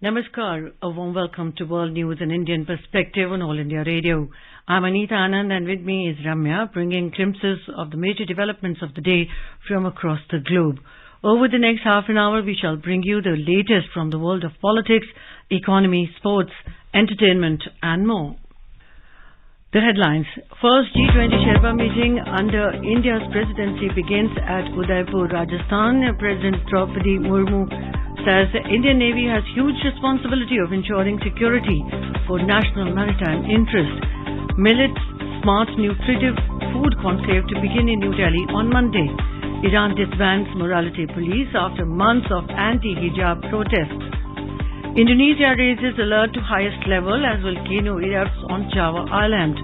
Namaskar, a warm welcome to World News and Indian Perspective on All India Radio. I'm Anita Anand and with me is Ramya, bringing glimpses of the major developments of the day from across the globe. Over the next half an hour, we shall bring you the latest from the world of politics, economy, sports, entertainment and more. The headlines. First G20 Sherpa meeting under India's presidency begins at Udaipur, Rajasthan. President Draupadi Murmu says the Indian Navy has huge responsibility of ensuring security for national maritime interest. Millet Smart Nutritive Food Conclave to begin in New Delhi on Monday. Iran disbands morality police after months of anti-hijab protests. Indonesia raises alert to highest level as volcano erupts on Java Island.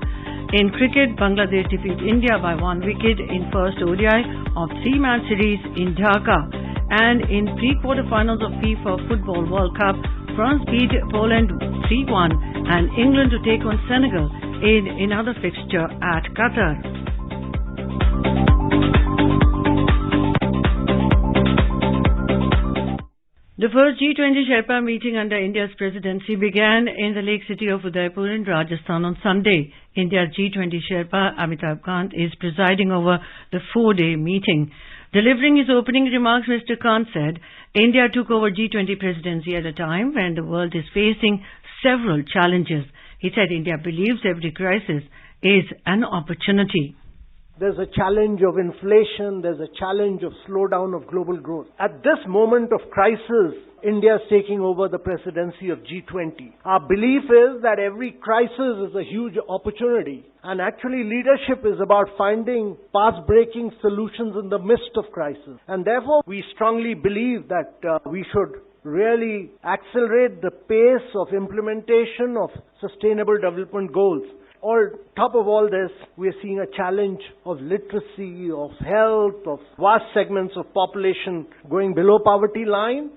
In cricket, Bangladesh defeat India by 1 wicket in first ODI of 3-match series in Dhaka. And in pre-quarterfinals of FIFA Football World Cup, France beat Poland 3-1 and England to take on Senegal in another fixture at Qatar. The first G20 Sherpa meeting under India's presidency began in the lake city of Udaipur in Rajasthan on Sunday. India's G20 Sherpa, Amitabh Kant, is presiding over the 4-day meeting. Delivering his opening remarks, Mr. Kant said, India took over G20 presidency at a time when the world is facing several challenges. He said India believes every crisis is an opportunity. There's a challenge of inflation, there's a challenge of slowdown of global growth. At this moment of crisis, India is taking over the presidency of G20. Our belief is that every crisis is a huge opportunity. And actually leadership is about finding path-breaking solutions in the midst of crisis. And therefore, we strongly believe that we should really accelerate the pace of implementation of sustainable development goals. On top of all this, we are seeing a challenge of literacy, of health, of vast segments of population going below poverty line.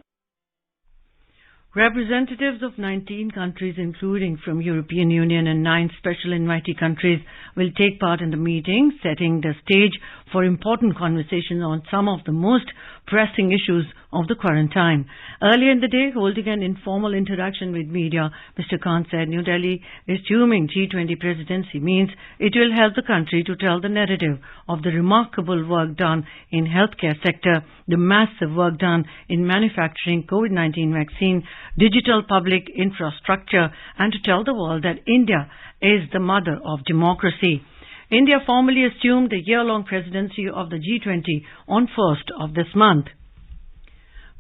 Representatives of 19 countries, including from European Union and 9 special invitee countries, will take part in the meeting, setting the stage for important conversations on some of the most pressing issues of the current time. Earlier in the day, holding an informal interaction with media, Mr. Kant said New Delhi assuming G20 presidency means it will help the country to tell the narrative of the remarkable work done in healthcare sector, the massive work done in manufacturing COVID-19 vaccine, digital public infrastructure, and to tell the world that India is the mother of democracy. India formally assumed the year-long presidency of the G20 on 1st of this month.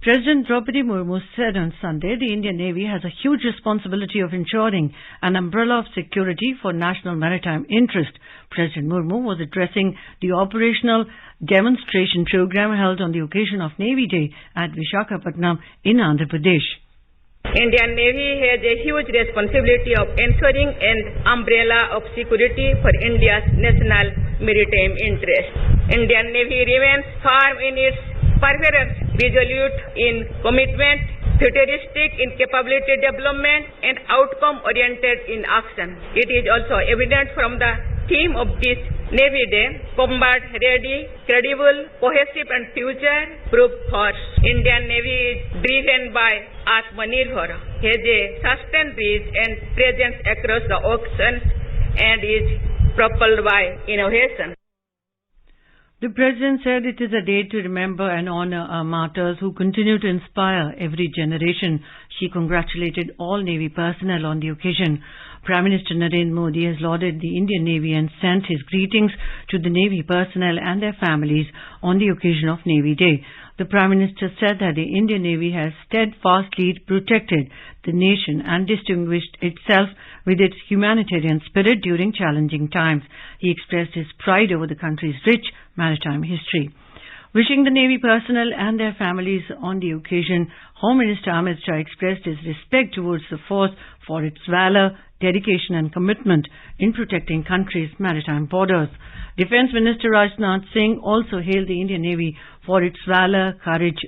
President Draupadi Murmu said on Sunday the Indian Navy has a huge responsibility of ensuring an umbrella of security for national maritime interest. President Murmu was addressing the operational demonstration program held on the occasion of Navy Day at Visakhapatnam in Andhra Pradesh. Indian Navy has a huge responsibility of ensuring an umbrella of security for India's national maritime interest. Indian Navy remains firm in its perseverance, resolute in commitment, futuristic in capability development, and outcome-oriented in action. It is also evident from the theme of this Navy Day, combat ready, credible, cohesive and future-proof force. Indian Navy is driven by Atmanirbhar, has a sustained reach and presence across the oceans, and is propelled by innovation. The President said it is a day to remember and honor our martyrs who continue to inspire every generation. She congratulated all Navy personnel on the occasion. Prime Minister Narendra Modi has lauded the Indian Navy and sent his greetings to the Navy personnel and their families on the occasion of Navy Day. The Prime Minister said that the Indian Navy has steadfastly protected the nation and distinguished itself with its humanitarian spirit during challenging times. He expressed his pride over the country's rich maritime history. Wishing the Navy personnel and their families on the occasion, Home Minister Amit Shah expressed his respect towards the force for its valor, dedication and commitment in protecting country's maritime borders. Defence Minister Rajnath Singh also hailed the Indian Navy for its valor, courage,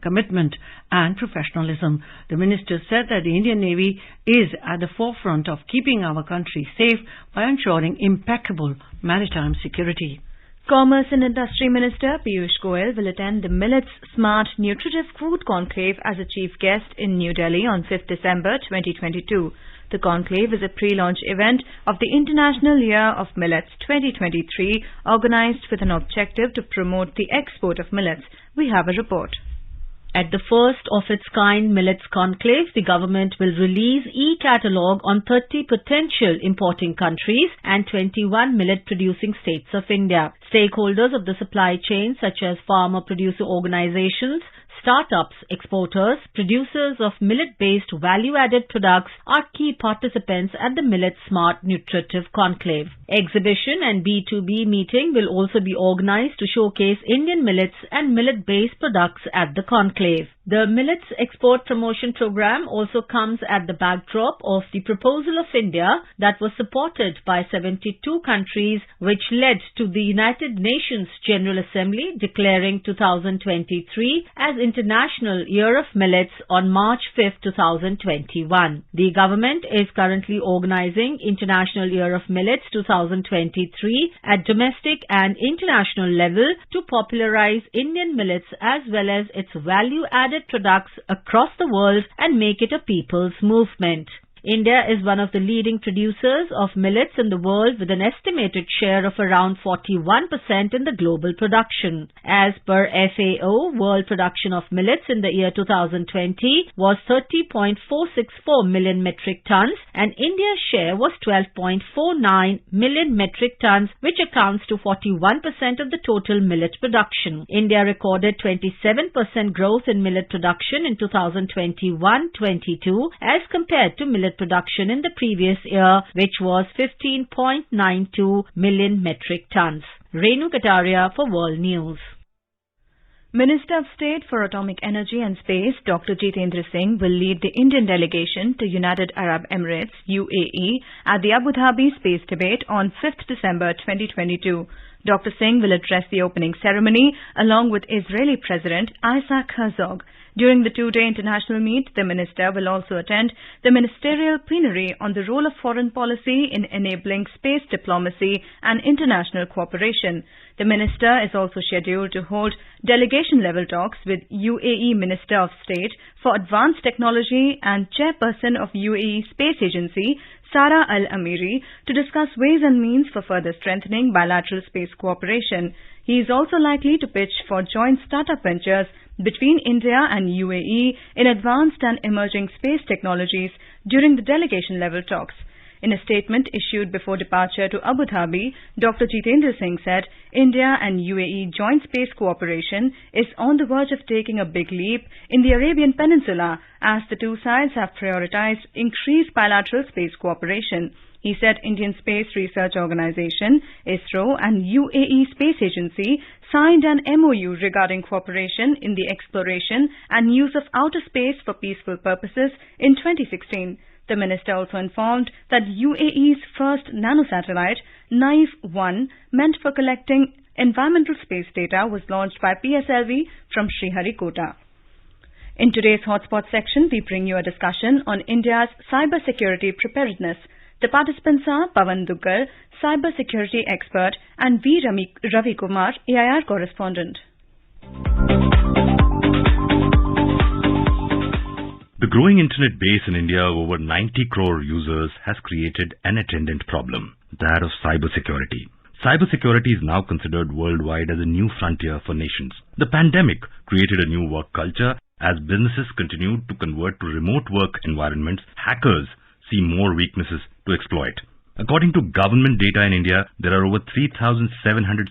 commitment and professionalism. The minister said that the Indian Navy is at the forefront of keeping our country safe by ensuring impeccable maritime security. Commerce and Industry Minister Piyush Goyal will attend the Millet's Smart Nutritive Food Conclave as a chief guest in New Delhi on 5th December 2022. The conclave is a pre-launch event of the International Year of Millets 2023, organized with an objective to promote the export of millets. We have a report. At the first of its kind Millets Conclave, the government will release e-catalogue on 30 potential importing countries and 21 millet-producing states of India. Stakeholders of the supply chain, such as farmer-producer organizations, startups, exporters, producers of millet-based value-added products are key participants at the Millet Smart Nutritive Conclave. Exhibition and B2B meeting will also be organized to showcase Indian millets and millet-based products at the conclave. The Millets Export Promotion Program also comes at the backdrop of the proposal of India that was supported by 72 countries, which led to the United Nations General Assembly declaring 2023 as International Year of Millets on March 5, 2021. The government is currently organizing International Year of Millets 2023 at domestic and international level to popularize Indian millets as well as its value-added products across the world and make it a people's movement. India is one of the leading producers of millets in the world with an estimated share of around 41% in the global production. As per FAO, world production of millets in the year 2020 was 30.464 million metric tons and India's share was 12.49 million metric tons, which accounts to 41% of the total millet production. India recorded 27% growth in millet production in 2021-22 as compared to millet production in the previous year, which was 15.92 million metric tons. Renu Kataria for World News. Minister of State for Atomic Energy and Space, Dr. Jitendra Singh, will lead the Indian delegation to United Arab Emirates, UAE, at the Abu Dhabi Space Debate on 5th December 2022. Dr. Singh will address the opening ceremony along with Israeli President Isaac Herzog. During the two-day international meet, the minister will also attend the ministerial plenary on the role of foreign policy in enabling space diplomacy and international cooperation. The minister is also scheduled to hold delegation-level talks with UAE Minister of State for Advanced Technology and Chairperson of UAE Space Agency, Sara Al-Amiri, to discuss ways and means for further strengthening bilateral space cooperation. He is also likely to pitch for joint startup ventures between India and UAE in advanced and emerging space technologies during the delegation-level talks. In a statement issued before departure to Abu Dhabi, Dr. Jitendra Singh said India and UAE joint space cooperation is on the verge of taking a big leap in the Arabian Peninsula as the two sides have prioritized increased bilateral space cooperation. He said Indian Space Research Organization, ISRO, and UAE Space Agency signed an MOU regarding cooperation in the exploration and use of outer space for peaceful purposes in 2016. The minister also informed that UAE's first nanosatellite, Naif-1, meant for collecting environmental space data, was launched by PSLV from Sriharikota. In today's Hotspot section, we bring you a discussion on India's cybersecurity preparedness. The participants are Pawan Duggal, cybersecurity expert, and V. Ravi Kumar, AIR correspondent. The growing internet base in India of over 90 crore users has created an attendant problem, that of cybersecurity. Cybersecurity is now considered worldwide as a new frontier for nations. The pandemic created a new work culture. As businesses continued to convert to remote work environments, hackers see more weaknesses to exploit. According to government data in India, there are over 3,700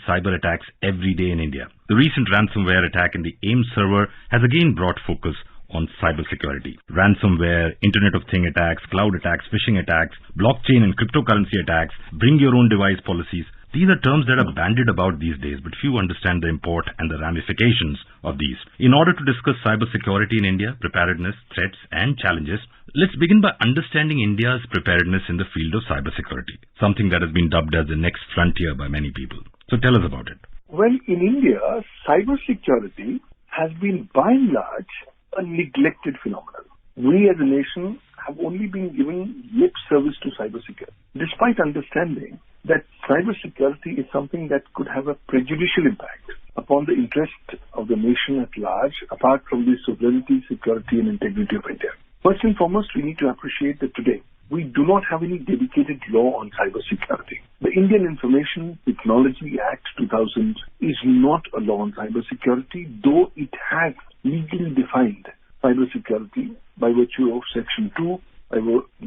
cyber attacks every day in India. The recent ransomware attack in the AIM server has again brought focus on cybersecurity. Ransomware, Internet of Things attacks, cloud attacks, phishing attacks, blockchain and cryptocurrency attacks, bring your own device policies. These are terms that are bandied about these days, but few understand the import and the ramifications of these. In order to discuss cybersecurity in India, preparedness, threats and challenges, let's begin by understanding India's preparedness in the field of cybersecurity, something that has been dubbed as the next frontier by many people. So tell us about it. Well, in India, cybersecurity has been by and large a neglected phenomenon. We as a nation have only been given lip service to cybersecurity, despite understanding that cybersecurity is something that could have a prejudicial impact upon the interest of the nation at large, apart from the sovereignty, security and integrity of India. First and foremost, we need to appreciate that today we do not have any dedicated law on cybersecurity. The Indian Information Technology Act 2000 is not a law on cybersecurity, though it has legally defined cybersecurity by virtue of Section 2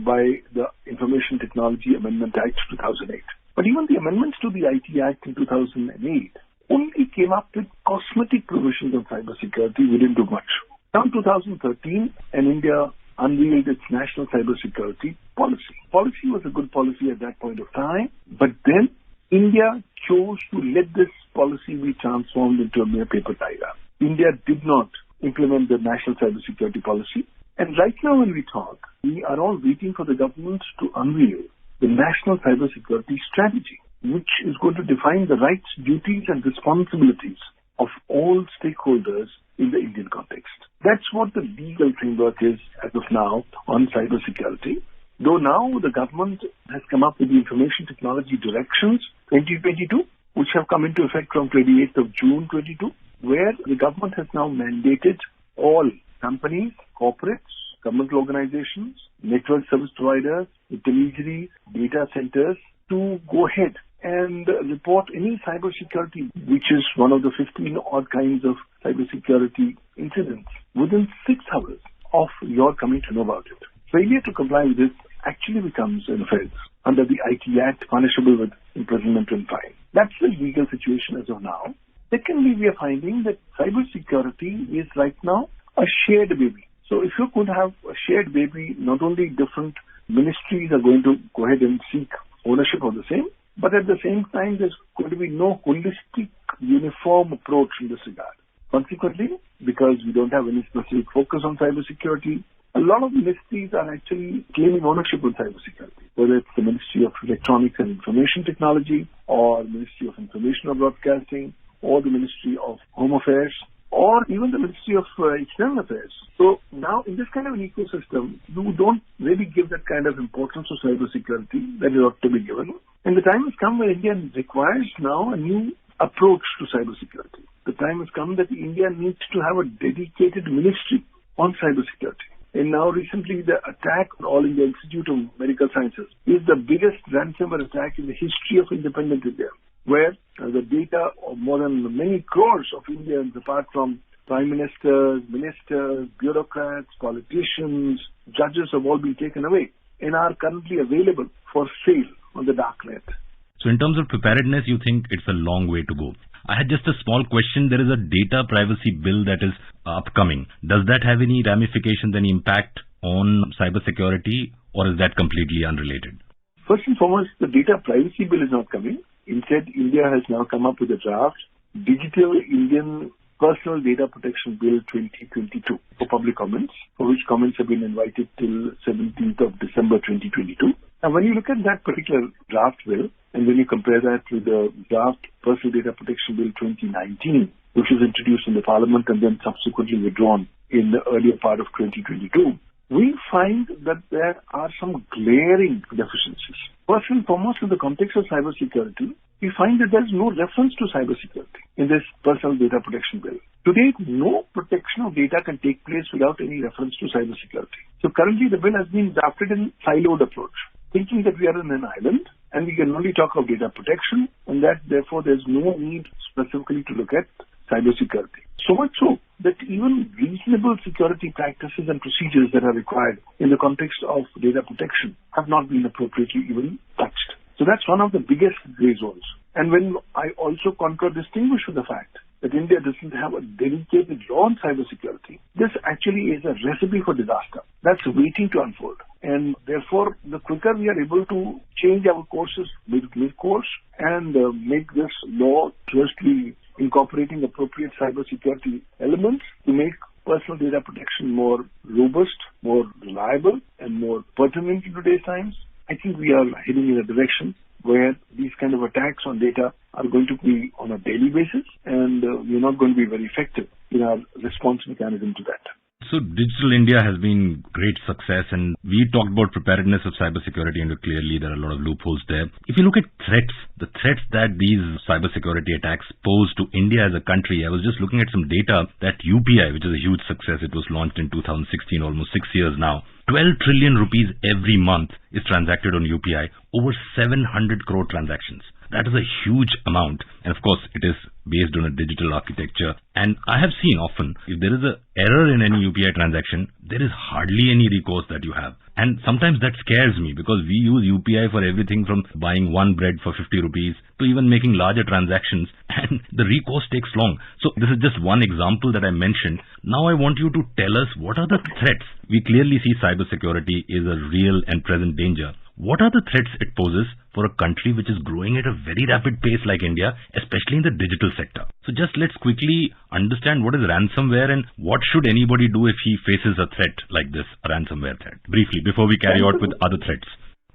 by the Information Technology Amendment Act 2008. But even the amendments to the IT Act in 2008 only came up with cosmetic provisions on cybersecurity. We didn't do much. Around 2013, and India unveiled its national cybersecurity policy. Policy was a good policy at that point of time, but then India chose to let this policy be transformed into a mere paper tiger. India did not implement the national cybersecurity policy, and right now when we talk, we are all waiting for the government to unveil the national cybersecurity strategy, which is going to define the rights, duties and responsibilities of all stakeholders in the Indian context. That's what the legal framework is as of now on cybersecurity. Though now the government has come up with the Information Technology Directions 2022, which have come into effect from 28th of June 22, where the government has now mandated all companies, corporates, governmental organizations, network service providers, intermediaries, data centers to go ahead and report any cybersecurity, which is one of the 15 odd kinds of cybersecurity incidents, within 6 hours of your coming to know about it. Failure to comply with this actually becomes an offense under the IT Act, punishable with imprisonment and fine. That's the legal situation as of now. Secondly, we are finding that cybersecurity is right now a shared baby. So if you could have a shared baby, not only different ministries are going to go ahead and seek ownership of the same, but at the same time, there's going to be no holistic, uniform approach in this regard. Consequently, because we don't have any specific focus on cybersecurity, a lot of ministries are actually claiming ownership on cybersecurity, whether it's the Ministry of Electronics and Information Technology, or Ministry of Information and Broadcasting, or the Ministry of Home Affairs, or even the Ministry of External Affairs. So now in this kind of an ecosystem, you don't really give that kind of importance to cybersecurity that it ought to be given. And the time has come where India requires now a new approach to cybersecurity. The time has come that India needs to have a dedicated ministry on cybersecurity. And now recently the attack on All India Institute of Medical Sciences is the biggest ransomware attack in the history of independent India, where the data of more than many crores of Indians, apart from prime ministers, ministers, bureaucrats, politicians, judges, have all been taken away and are currently available for sale on the dark net. So in terms of preparedness, you think it's a long way to go. I had just a small question. There is a data privacy bill that is upcoming. Does that have any ramifications, any impact on cybersecurity, or is that completely unrelated? First and foremost, the data privacy bill is not coming. Instead, India has now come up with a draft Digital Indian Personal Data Protection Bill 2022 for public comments, for which comments have been invited till 17th of December 2022. And when you look at that particular draft bill, and when you compare that with the draft Personal Data Protection Bill 2019, which was introduced in the Parliament and then subsequently withdrawn in the earlier part of 2022, we find that there are some glaring deficiencies. First and foremost, in the context of cybersecurity, we find that there is no reference to cybersecurity in this Personal Data Protection Bill. Today, no protection of data can take place without any reference to cybersecurity. So currently, the bill has been drafted in siloed approach, thinking that we are in an island and we can only talk of data protection, and that therefore there's no need specifically to look at cybersecurity. So much so that even reasonable security practices and procedures that are required in the context of data protection have not been appropriately even touched. So that's one of the biggest gray zones. And when I also contradistinguish with the fact that India doesn't have a dedicated law on cybersecurity, this actually is a recipe for disaster that's waiting to unfold. And therefore, the quicker we are able to change our courses mid-course and make this law firstly incorporating appropriate cybersecurity elements to make personal data protection more robust, more reliable, and more pertinent in today's times, I think we are heading in a direction where these kind of attacks on data are going to be on a daily basis, and we're not going to be very effective in our response mechanism to that. So Digital India has been great success, and we talked about preparedness of cybersecurity, and clearly there are a lot of loopholes there. If you look at threats, the threats that these cybersecurity attacks pose to India as a country, I was just looking at some data that UPI, which is a huge success, it was launched in 2016, almost 6 years now. 12 trillion rupees every month is transacted on UPI, over 700 crore transactions. That is a huge amount, and of course it is based on a digital architecture. And I have seen often, if there is an error in any UPI transaction, there is hardly any recourse that you have. And sometimes that scares me, because we use UPI for everything from buying one bread for 50 rupees to even making larger transactions, and the recourse takes long. So this is just one example that I mentioned. Now I want you to tell us, what are the threats? We clearly see cybersecurity is a real and present danger. What are the threats it poses for a country which is growing at a very rapid pace like India, especially in the digital sector? So just let's quickly understand what is ransomware and what should anybody do if he faces a threat like this, a ransomware threat, briefly, before we carry out with other threats.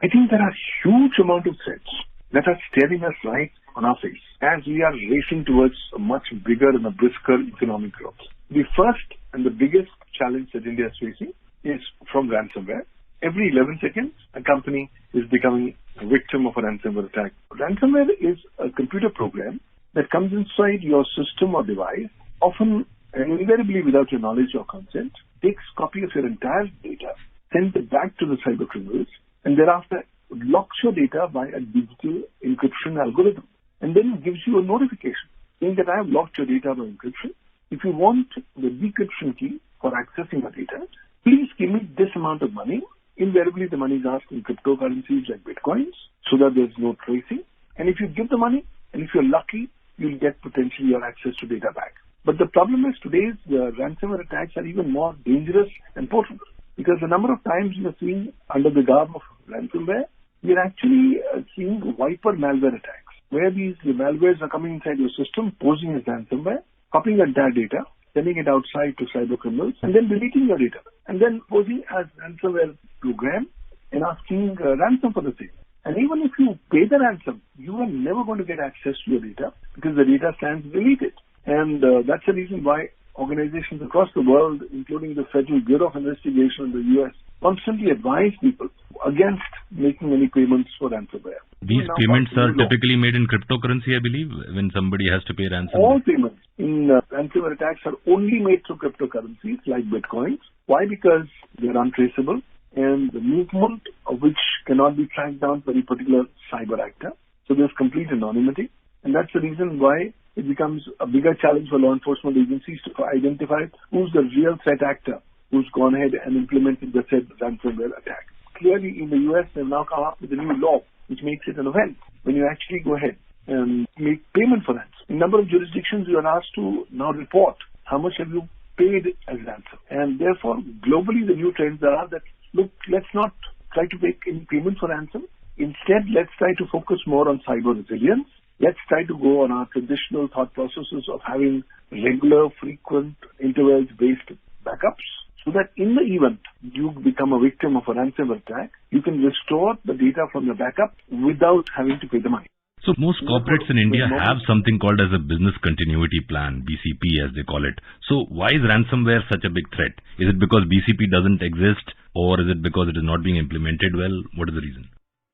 I think there are huge amount of threats that are staring us right on our face as we are racing towards a much bigger and a brisker economic growth. The first and the biggest challenge that India is facing is from ransomware. Every 11 seconds, a company is becoming a victim of a ransomware attack. Ransomware is a computer program that comes inside your system or device, often and invariably without your knowledge or consent, takes copy of your entire data, sends it back to the cyber criminals, and thereafter locks your data by a digital encryption algorithm, and then gives you a notification saying that I have locked your data by encryption. If you want the decryption key for accessing the data, please give me this amount of money. Invariably, the money is asked in cryptocurrencies like bitcoins, so that there's no tracing. And if you give the money, and if you're lucky, you'll get potentially your access to data back. But the problem is today's ransomware attacks are even more dangerous and potent, because the number of times we are seeing under the garb of ransomware, we are actually seeing wiper malware attacks, where these malwares are coming inside your system, posing as ransomware, copying your entire data, sending it outside to cyber criminals, and then deleting your data, and then posing as ransomware program and asking ransom for the same. And even if you pay the ransom, you are never going to get access to your data, because the data stands deleted. And that's the reason why organizations across the world, including the Federal Bureau of Investigation in the US, constantly advise people against making any payments for ransomware. These payments are typically made in cryptocurrency, I believe, when somebody has to pay ransom. All payments in ransomware attacks are only made through cryptocurrencies like bitcoins. Why? Because they're untraceable, and the movement of which cannot be tracked down for any particular cyber actor. So there's complete anonymity, and that's the reason why it becomes a bigger challenge for law enforcement agencies to identify who's the real threat actor who's gone ahead and implemented the said ransomware attack. Clearly, in the US, they've now come up with a new law which makes it an offense when you actually go ahead and make payment for ransom. In a number of jurisdictions, you are asked to now report how much have you paid as ransom. And therefore, globally, the new trends are that, look, let's not try to make any payment for ransom. Instead, let's try to focus more on cyber resilience. Let's try to go on our traditional thought processes of having regular, frequent, intervals-based backups, so that in the event you become a victim of a ransomware attack, you can restore the data from your backup without having to pay the money. So most corporates in India have something called as a business continuity plan, BCP as they call it. So why is ransomware such a big threat? Is it because BCP doesn't exist, or is it because it is not being implemented well? What is the reason?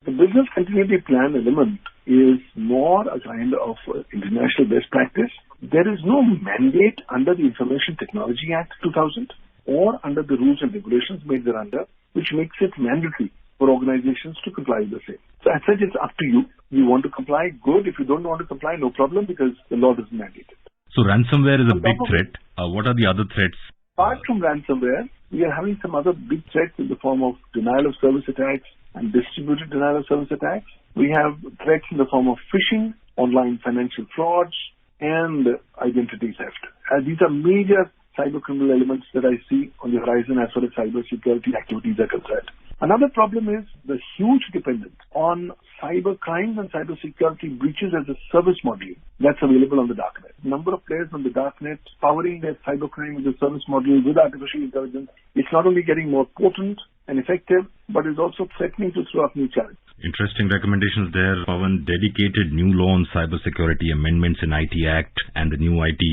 The business continuity plan element is more a kind of international best practice. There is no mandate under the Information Technology Act 2000 or under the rules and regulations made thereunder, which makes it mandatory for organizations to comply with the same. So as such, it's up to you. You want to comply, good. If you don't want to comply, no problem, because the law doesn't mandate it. So ransomware is a big threat. What are the other threats? Apart from ransomware, we are having some other big threats in the form of denial of service attacks and distributed denial of service attacks. We have threats in the form of phishing, online financial frauds, and identity theft. These are major cyber criminal elements that I see on the horizon as far as cyber security activities are concerned. Another problem is the huge dependence on cyber crimes and cyber security breaches as a service model that's available on the darknet. Number of players on the darknet powering their cyber crime with a service model with artificial intelligence. It's not only getting more potent, and effective, but is also threatening to throw up new challenges. Interesting recommendations there, Pawan. Dedicated new law on cybersecurity, amendments in IT Act and the new IT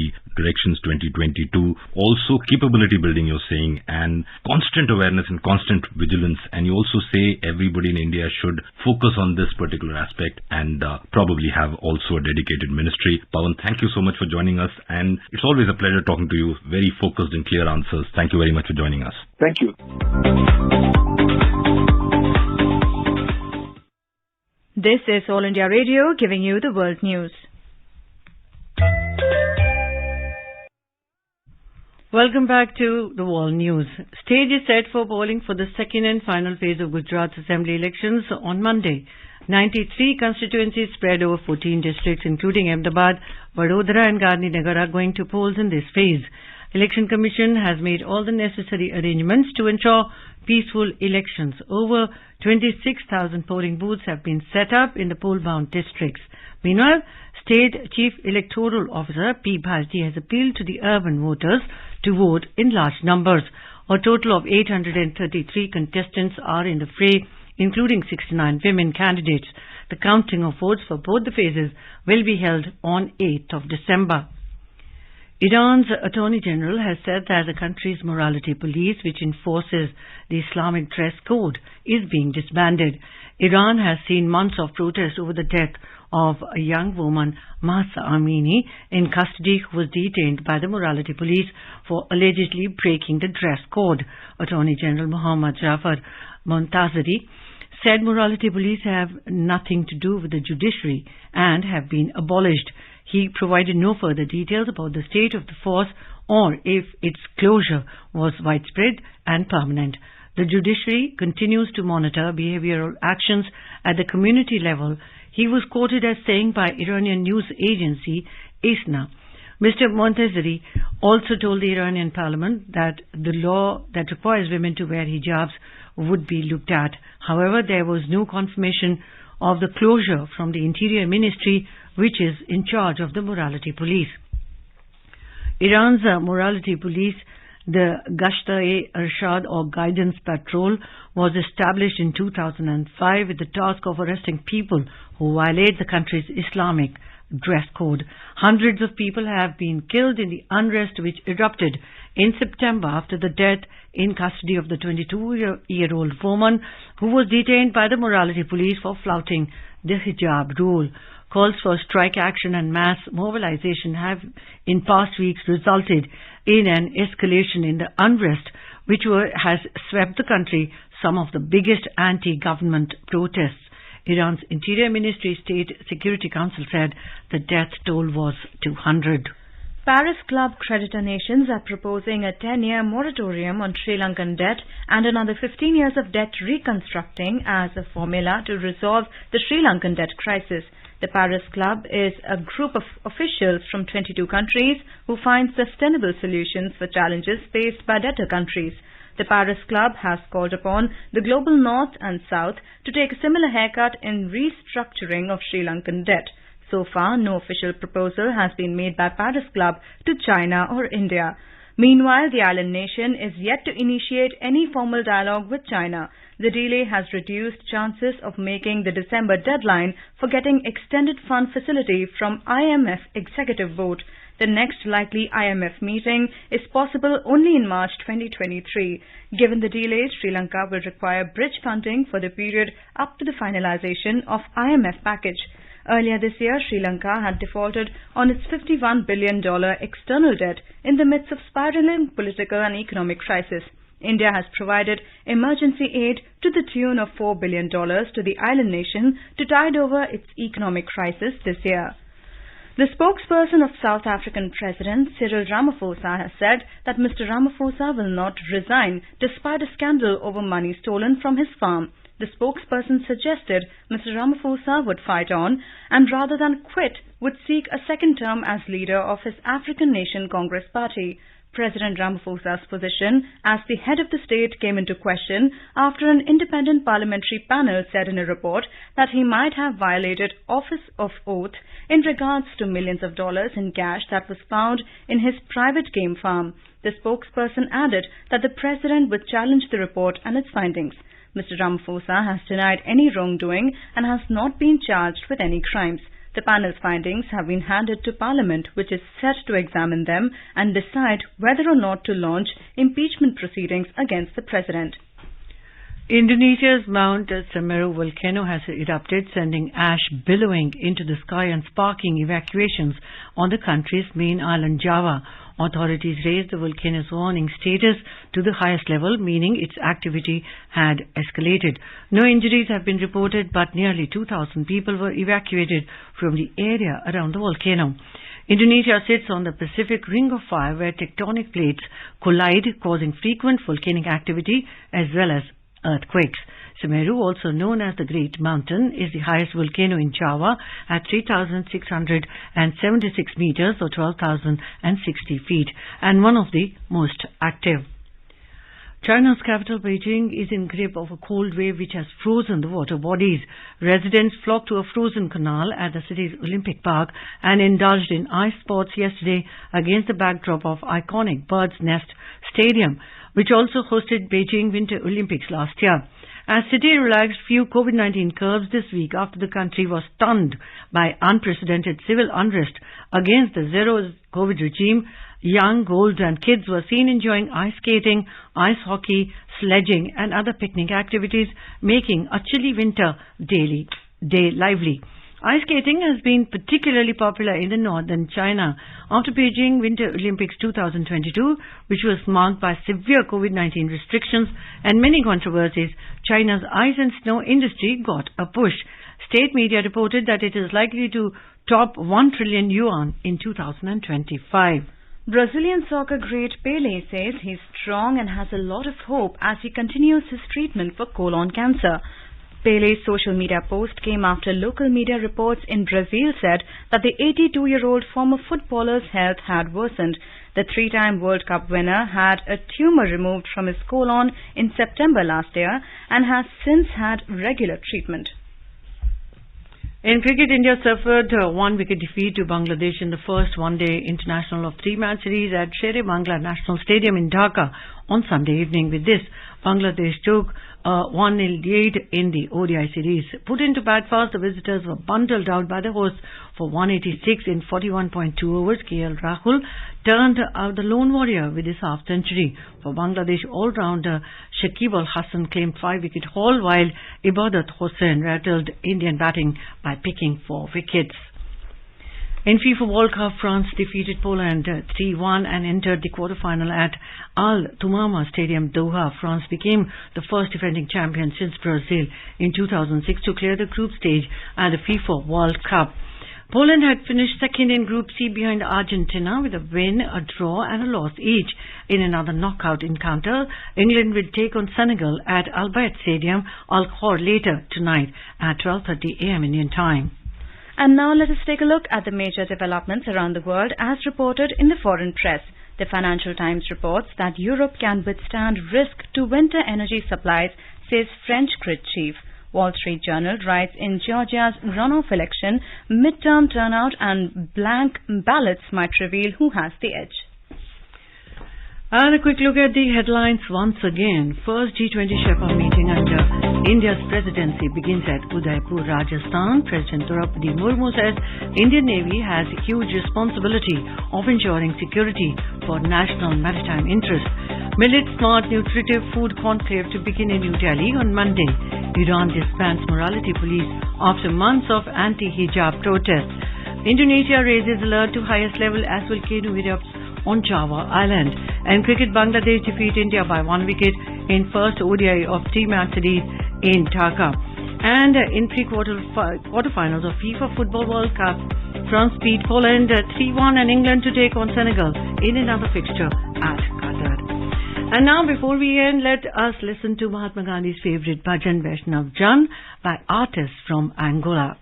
Directions 2022. Also capability building, you're saying, and constant awareness and constant vigilance. And you also say everybody in India should focus on this particular aspect and probably have also a dedicated ministry. Pawan, thank you so much for joining us. And it's always a pleasure talking to you. Very focused and clear answers. Thank you very much for joining us. Thank you. This is All India Radio giving you the world news. Welcome back to the world news. Stage is set for polling for the second and final phase of Gujarat's assembly elections on Monday. 93 constituencies spread over 14 districts, including Ahmedabad, Vadodara and Gandhinagar, are going to polls in this phase. Election Commission has made all the necessary arrangements to ensure peaceful elections. Over 26,000 polling booths have been set up in the poll-bound districts. Meanwhile, State Chief Electoral Officer P. Bharti has appealed to the urban voters to vote in large numbers. A total of 833 contestants are in the fray, including 69 women candidates. The counting of votes for both the phases will be held on 8th of December. Iran's Attorney General has said that the country's morality police, which enforces the Islamic dress code, is being disbanded. Iran has seen months of protest over the death of a young woman, Mahsa Amini, in custody, who was detained by the morality police for allegedly breaking the dress code. Attorney General Muhammad Jafar Montazeri said morality police have nothing to do with the judiciary and have been abolished. He provided no further details about the state of the force or if its closure was widespread and permanent. The judiciary continues to monitor behavioral actions at the community level, he was quoted as saying by Iranian news agency ISNA. Mr. Montazeri also told the Iranian parliament that the law that requires women to wear hijabs would be looked at. However, there was no confirmation of the closure from the Interior Ministry, which is in charge of the morality police. Iran's morality police, the Gashta-e-Irshad or Guidance Patrol, was established in 2005 with the task of arresting people who violate the country's Islamic dress code. Hundreds of people have been killed in the unrest which erupted in September after the death in custody of the 22-year-old woman who was detained by the morality police for flouting the hijab rule. Calls for strike action and mass mobilization have in past weeks resulted in an escalation in the unrest which has swept the country, some of the biggest anti-government protests. Iran's Interior Ministry State Security Council said the death toll was 200. Paris Club creditor nations are proposing a 10-year moratorium on Sri Lankan debt and another 15 years of debt reconstructing as a formula to resolve the Sri Lankan debt crisis. The Paris Club is a group of officials from 22 countries who find sustainable solutions for challenges faced by debtor countries. The Paris Club has called upon the global North and South to take a similar haircut in restructuring of Sri Lankan debt. So far, no official proposal has been made by Paris Club to China or India. Meanwhile, the island nation is yet to initiate any formal dialogue with China. The delay has reduced chances of making the December deadline for getting extended fund facility from IMF Executive Board. The next likely IMF meeting is possible only in March 2023. Given the delay, Sri Lanka will require bridge funding for the period up to the finalization of IMF package. Earlier this year, Sri Lanka had defaulted on its $51 billion external debt in the midst of spiraling political and economic crisis. India has provided emergency aid to the tune of $4 billion to the island nation to tide over its economic crisis this year. The spokesperson of South African President Cyril Ramaphosa has said that Mr. Ramaphosa will not resign despite a scandal over money stolen from his farm. The spokesperson suggested Mr. Ramaphosa would fight on and rather than quit would seek a second term as leader of his African Nation Congress Party. President Ramaphosa's position as the head of the state came into question after an independent parliamentary panel said in a report that he might have violated office of oath in regards to millions of dollars in cash that was found in his private game farm. The spokesperson added that the president would challenge the report and its findings. Mr. Ramaphosa has denied any wrongdoing and has not been charged with any crimes. The panel's findings have been handed to Parliament, which is set to examine them and decide whether or not to launch impeachment proceedings against the president. Indonesia's Mount Semeru volcano has erupted, sending ash billowing into the sky and sparking evacuations on the country's main island, Java. Authorities raised the volcano's warning status to the highest level, meaning its activity had escalated. No injuries have been reported, but nearly 2,000 people were evacuated from the area around the volcano. Indonesia sits on the Pacific Ring of Fire, where tectonic plates collide, causing frequent volcanic activity as well as earthquakes. Semeru, also known as the Great Mountain, is the highest volcano in Java at 3,676 meters or 12,060 feet and one of the most active. China's capital Beijing is in grip of a cold wave which has frozen the water bodies. Residents flocked to a frozen canal at the city's Olympic Park and indulged in ice sports yesterday against the backdrop of iconic Bird's Nest Stadium, which also hosted Beijing Winter Olympics last year. As city relaxed few COVID-19 curbs this week after the country was stunned by unprecedented civil unrest against the zero-COVID regime, young, old and kids were seen enjoying ice skating, ice hockey, sledging and other picnic activities, making a chilly winter day lively. Ice skating has been particularly popular in the northern China after Beijing Winter Olympics 2022, which was marked by severe COVID-19 restrictions and many controversies. China's ice and snow industry got a push. State media reported that it is likely to top 1 trillion yuan in 2025. Brazilian soccer great Pelé says he's strong and has a lot of hope as he continues his treatment for colon cancer. Pelé's social media post came after local media reports in Brazil said that the 82-year-old former footballer's health had worsened. The three-time World Cup winner had a tumor removed from his colon in September last year and has since had regular treatment. In cricket, India suffered a one-wicket defeat to Bangladesh in the first one-day international of three-match series at Sher-e-Bangla National Stadium in Dhaka on Sunday evening. With this, Bangladesh took a 1-0 lead in the ODI series. Put into bat fast, the visitors were bundled out by the hosts for 186 in 41.2 overs. KL Rahul turned out the lone warrior with his half-century. For Bangladesh, all-rounder Shakib al-Hasan claimed 5-wicket haul, while Ibadat Hossain rattled Indian batting by picking 4 wickets. In FIFA World Cup, France defeated Poland 3-1 and entered the quarter-final at Al Tumama Stadium, Doha. France became the first defending champion since Brazil in 2006 to clear the group stage at the FIFA World Cup. Poland had finished second in Group C behind Argentina with a win, a draw and a loss each. In another knockout encounter, England will take on Senegal at Al Bayt Stadium, Al Khor, later tonight at 12:30 a.m. Indian time. And now let us take a look at the major developments around the world as reported in the foreign press. The Financial Times reports that Europe can withstand risk to winter energy supplies, says French grid chief. Wall Street Journal writes in Georgia's runoff election, midterm turnout and blank ballots might reveal who has the edge. And a quick look at the headlines once again. First G20 Sherpa meeting under India's presidency begins at Udaipur, Rajasthan. President Draupadi Murmu says Indian Navy has a huge responsibility of ensuring security for national maritime interests. Millet Smart Nutritive Food Conclave to begin in New Delhi on Monday. Iran disbands morality police after months of anti-hijab protests. Indonesia raises alert to highest level as volcano erupts on Java Island. And cricket, Bangladesh defeat India by 1 wicket in first ODI of three-match series in Dhaka. And in quarterfinals of FIFA Football World Cup, France beat Poland 3-1 and England to take on Senegal in another fixture at Qatar. And now, before we end, let us listen to Mahatma Gandhi's favorite bhajan, Vaishnav Jan, by artists from Angola.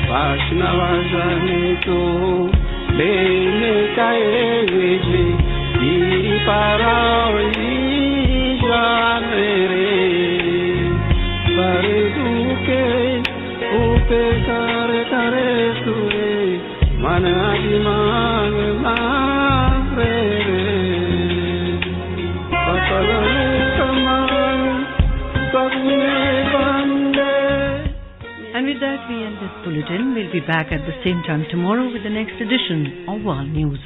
Vaishnava Jani to And with that, we end this bulletin. We'll be back at the same time tomorrow with the next edition of World News.